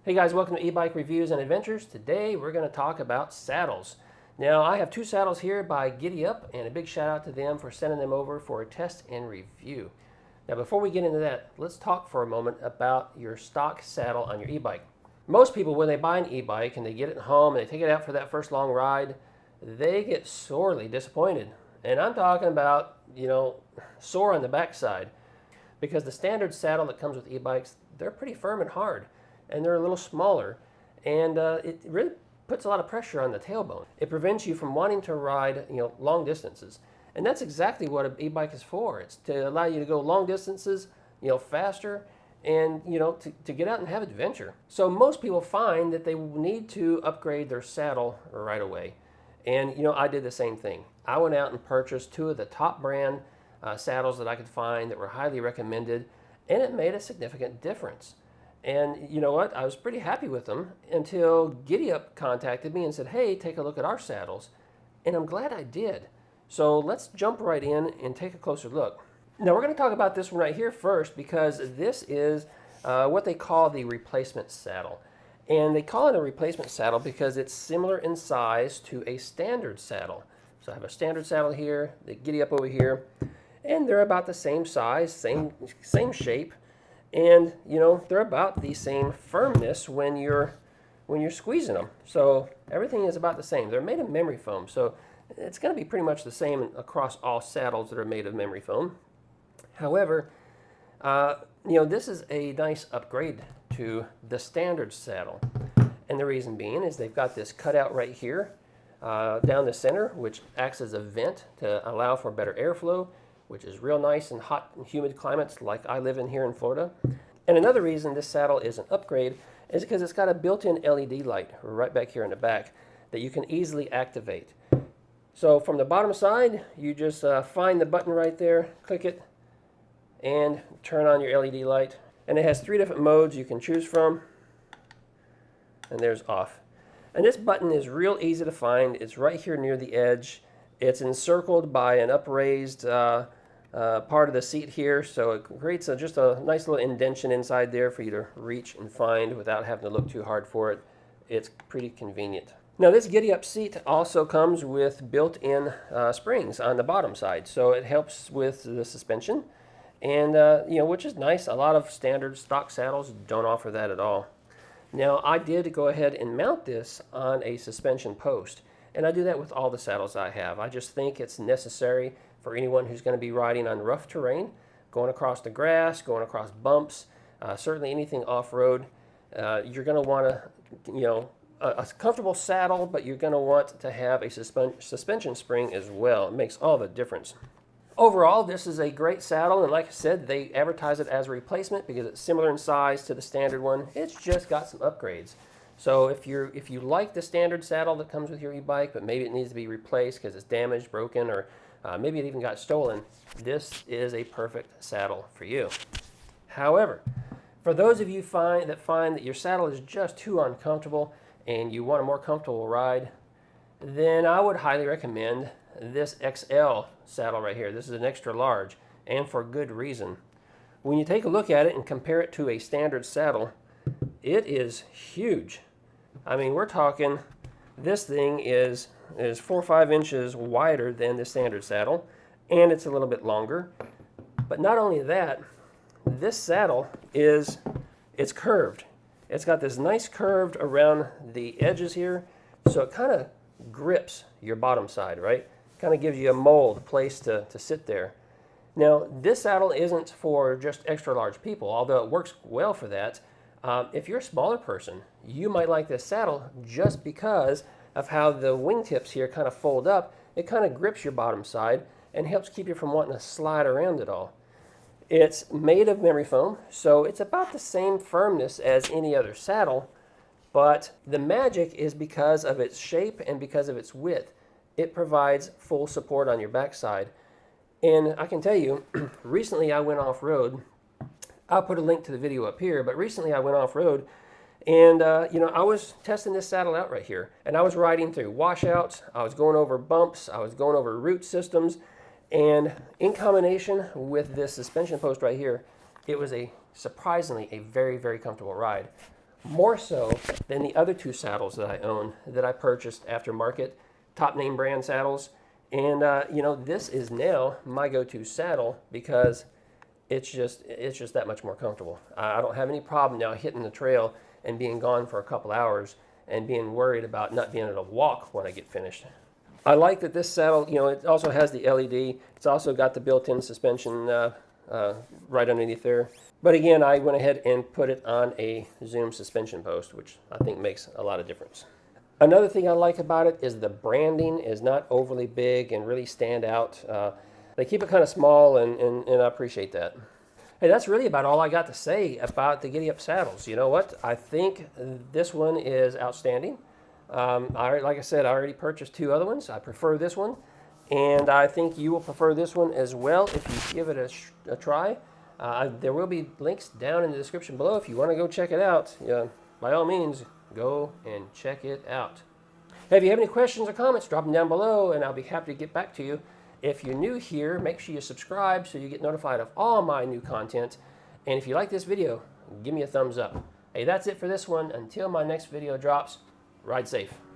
Hey guys, welcome to eBike Reviews and Adventures. Today we're going to talk about saddles. Now I have two saddles here by Giddy Up, and a big shout out to them for sending them over for a test and review. Now before we get into that, let's talk for a moment about your stock saddle on your e-bike. Most people, when they buy an e-bike and they get it home and they take it out for that first long ride, they get sorely disappointed. And I'm talking about, sore on the backside. Because the standard saddle that comes with e-bikes, they're pretty firm and hard, and they're a little smaller, and it really puts a lot of pressure on the tailbone. It prevents you from wanting to ride, long distances, and that's exactly what an e-bike is for. It's to allow you to go long distances, faster, and to get out and have adventure. So most people find that they need to upgrade their saddle right away, and I did the same thing. I went out and purchased two of the top brand saddles that I could find that were highly recommended, and it made a significant difference. And you know what? I was pretty happy with them until Giddy Up contacted me and said, hey, take a look at our saddles. And I'm glad I did. So let's jump right in and take a closer look. Now we're going to talk about this one right here first, because this is what they call the replacement saddle. And they call it a replacement saddle because it's similar in size to a standard saddle. So I have a standard saddle here, the Giddy Up over here, and they're about the same size, same shape, and they're about the same firmness when you're squeezing them. So everything is about the same. They're made of memory foam, so it's going to be pretty much the same across all saddles that are made of memory foam. However, this is a nice upgrade to the standard saddle, and the reason being is they've got this cutout right here down the center, which acts as a vent to allow for better airflow, which is real nice in hot and humid climates like I live in here in Florida. And another reason this saddle is an upgrade is because it's got a built-in LED light right back here in the back that you can easily activate. So from the bottom side, you just find the button right there, click it, and turn on your LED light. And it has three different modes you can choose from. And there's off. And this button is real easy to find. It's right here near the edge. It's encircled by an upraised part of the seat here, so it creates just a nice little indentation inside there for you to reach and find without having to look too hard for it. It's pretty convenient. Now this Giddy Up seat also comes with built-in springs on the bottom side, so it helps with the suspension, and which is nice. A lot of standard stock saddles don't offer that at all. Now I did go ahead and mount this on a suspension post, and I do that with all the saddles I have. I just think it's necessary for anyone who's going to be riding on rough terrain, going across the grass, going across bumps, certainly anything off-road. You're going to want a comfortable saddle, but you're going to want to have a suspension spring as well. It makes all the difference. Overall, this is a great saddle, and like I said, they advertise it as a replacement because it's similar in size to the standard one. It's just got some upgrades. So if you like the standard saddle that comes with your e-bike, but maybe it needs to be replaced because it's damaged, broken, or maybe it even got stolen, this is a perfect saddle for you. However, for those of you that find that your saddle is just too uncomfortable and you want a more comfortable ride, then I would highly recommend this XL saddle right here. This is an extra large, and for good reason. When you take a look at it and compare it to a standard saddle, it is huge. I mean, we're talking, this thing is 4 or 5 inches wider than the standard saddle, and it's a little bit longer. But not only that, this saddle it's curved. It's got this nice curve around the edges here, so it kind of grips your bottom side, right? Kind of gives you a mold, place to sit there. Now, this saddle isn't for just extra large people, although it works well for that. If you're a smaller person, you might like this saddle just because of how the wingtips here kind of fold up. It kind of grips your bottom side and helps keep you from wanting to slide around it all. It's made of memory foam, so it's about the same firmness as any other saddle, but the magic is because of its shape and because of its width. It provides full support on your backside. And I can tell you, recently I went off-road. I'll put a link to the video up here, but recently I went off-road, and I was testing this saddle out right here, and I was riding through washouts, I was going over bumps, I was going over root systems, and in combination with this suspension post right here, it was surprisingly a very, very comfortable ride. more so than the other two saddles that I own that I purchased aftermarket, top name brand saddles. And you know, this is now my go-to saddle because it's just that much more comfortable. I don't have any problem now hitting the trail and being gone for a couple hours and being worried about not being able to walk when I get finished. I like that this saddle, you know, it also has the LED. It's also got the built-in suspension right underneath there. But again, I went ahead and put it on a Zoom suspension post, which I think makes a lot of difference. Another thing I like about it is the branding is not overly big and really stand out. They keep it kind of small, and I appreciate that. Hey, that's really about all I got to say about the Giddy Up saddles. You know what? I think this one is outstanding. Like I said, I already purchased two other ones. I prefer this one, and I think you will prefer this one as well if you give it a try. There will be links down in the description below if you want to go check it out. By all means, go and check it out. Hey, if you have any questions or comments, drop them down below, and I'll be happy to get back to you. If you're new here, make sure you subscribe so you get notified of all my new content. And if you like this video, give me a thumbs up. Hey, that's it for this one. Until my next video drops, ride safe.